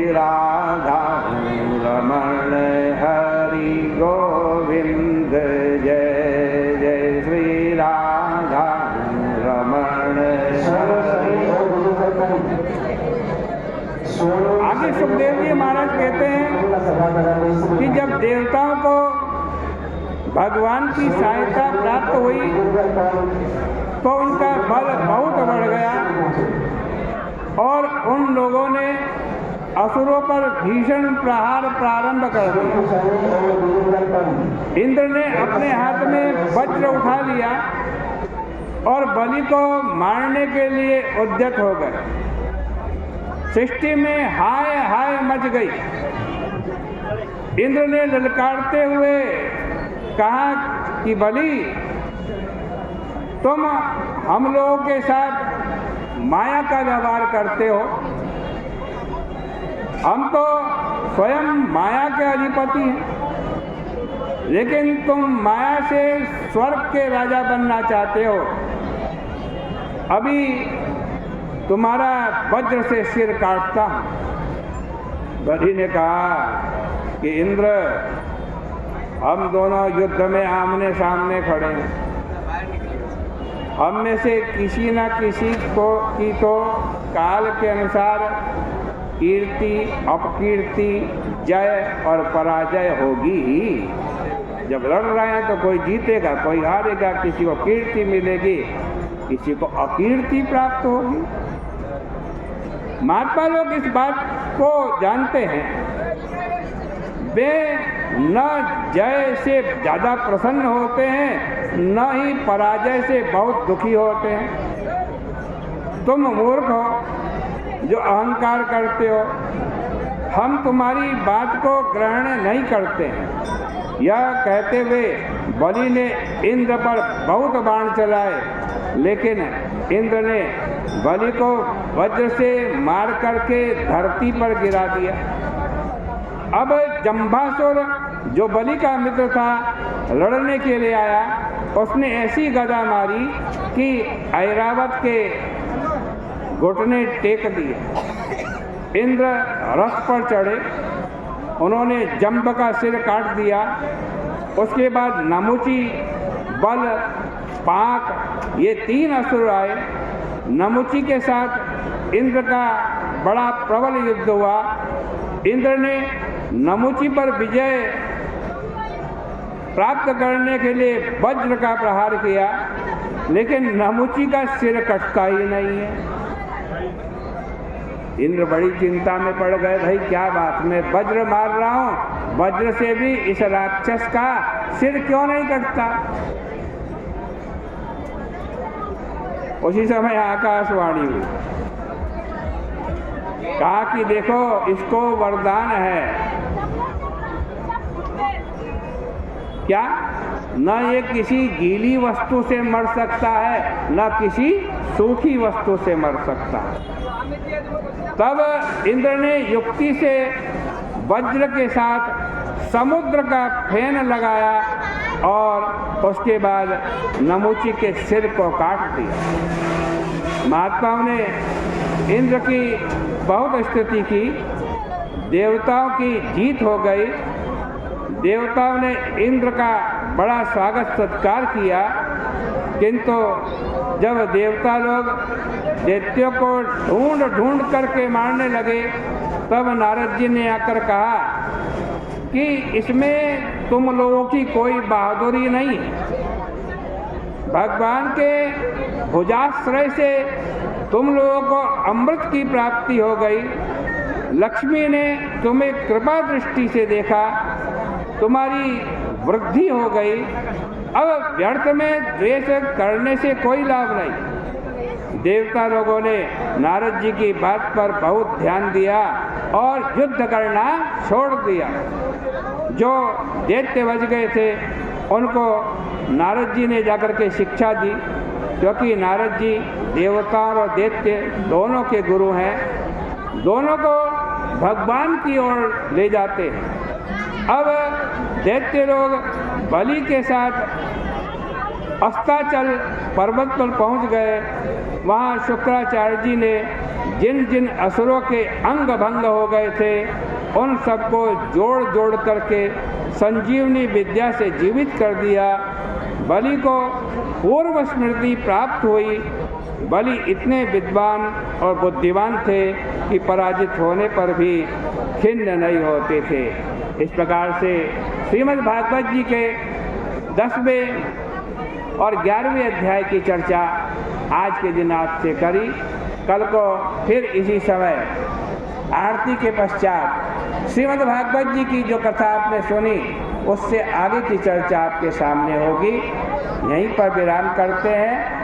राधा रमण हरि गोविंद जय जय श्री राधा रमण हरि। आगे सुखदेव जी महाराज कहते हैं कि जब देवताओं को भगवान की सहायता प्राप्त हुई तो उनका बल बहुत बढ़ गया और उन लोगों ने असुरों पर भीषण प्रहार प्रारंभ कर दिया। इंद्र ने अपने हाथ में वज्र उठा लिया और बलि को मारने के लिए उद्यत हो गए। सृष्टि में हाय हाय मच गई। इंद्र ने ललकारते हुए कहा कि बलि, तुम हम लोगों के साथ माया का व्यवहार करते हो। हम तो स्वयं माया के अधिपति हैं, लेकिन तुम माया से स्वर्ग के राजा बनना चाहते हो। अभी तुम्हारा वज्र से सिर काटता हूं। बलि ने कहा कि इंद्र, हम दोनों युद्ध में आमने सामने खड़े हैं। हम में से किसी न किसी की तो काल के अनुसार कीर्ति अपकीर्ति जय और पराजय होगी ही। जब लड़ रहे हैं तो कोई जीतेगा कोई हारेगा, किसी को कीर्ति मिलेगी किसी को अकीर्ति प्राप्त होगी। महात्मा लोग इस बात को जानते हैं। वे न जय से ज़्यादा प्रसन्न होते हैं न ही पराजय से बहुत दुखी होते हैं। तुम मूर्ख हो जो अहंकार करते हो। हम तुम्हारी बात को ग्रहण नहीं करते हैं। यह कहते हुए बलि ने इंद्र पर बहुत बाण चलाए, लेकिन इंद्र ने बलि को वज्र से मार करके धरती पर गिरा दिया। अब जंभासुर जो बलि का मित्र था लड़ने के लिए आया। उसने ऐसी गदा मारी कि ऐरावत के घुटने टेक दिए। इंद्र रथ पर चढ़े, उन्होंने जंभ का सिर काट दिया। उसके बाद नमुची, बल, पाक ये 3 असुर आए। नमुची के साथ इंद्र का बड़ा प्रबल युद्ध हुआ। इंद्र ने नमुची पर विजय प्राप्त करने के लिए वज्र का प्रहार किया, लेकिन नमुची का सिर कटता ही नहीं है। इंद्र बड़ी चिंता में पड़ गए। भाई क्या बात, मैं वज्र मार रहा हूँ, वज्र से भी इस राक्षस का सिर क्यों नहीं कटता। उसी समय आकाशवाणी हुई, कहा कि देखो इसको वरदान है। क्या? न ये किसी गीली वस्तु से मर सकता है न किसी सूखी वस्तु से मर सकता है। तब इंद्र ने युक्ति से वज्र के साथ समुद्र का फेन लगाया और उसके बाद नमुची के सिर को काट दिया। महात्माओं ने इंद्र की बहुत स्तुति की। देवताओं की जीत हो गई। देवताओं ने इंद्र का बड़ा स्वागत सत्कार किया, किंतु जब देवता लोग दैत्यों को ढूंढ ढूंढ करके मारने लगे, तब नारद जी ने आकर कहा कि इसमें तुम लोगों की कोई बहादुरी नहीं है। भगवान के भुजाश्रय से तुम लोगों को अमृत की प्राप्ति हो गई। लक्ष्मी ने तुम्हें कृपा दृष्टि से देखा, तुम्हारी वृद्धि हो गई। अब व्यर्थ में द्वेष करने से कोई लाभ नहीं। देवता लोगों ने नारद जी की बात पर बहुत ध्यान दिया और युद्ध करना छोड़ दिया। जो दैत्य बच गए थे उनको नारद जी ने जाकर के शिक्षा दी, क्योंकि नारद जी देवताओं और दैत्य दोनों के गुरु हैं, दोनों को भगवान की ओर ले जाते हैं। अब दैत्य लोग बलि के अस्ताचल पर्वत पर पहुंच गए। वहां शुक्राचार्य जी ने जिन जिन असुरों के अंग भंग हो गए थे उन सबको जोड़ जोड़ करके संजीवनी विद्या से जीवित कर दिया। बलि को पूर्व स्मृति प्राप्त हुई। बलि इतने विद्वान और बुद्धिमान थे कि पराजित होने पर भी खिन्न नहीं होते थे। इस प्रकार से श्रीमद् भागवत जी के 10वें और 11वें अध्याय की चर्चा आज के दिन आपसे करी। कल को फिर इसी समय आरती के पश्चात श्रीमद् भागवत जी की जो कथा आपने सुनी उससे आगे की चर्चा आपके सामने होगी। यहीं पर विराम करते हैं।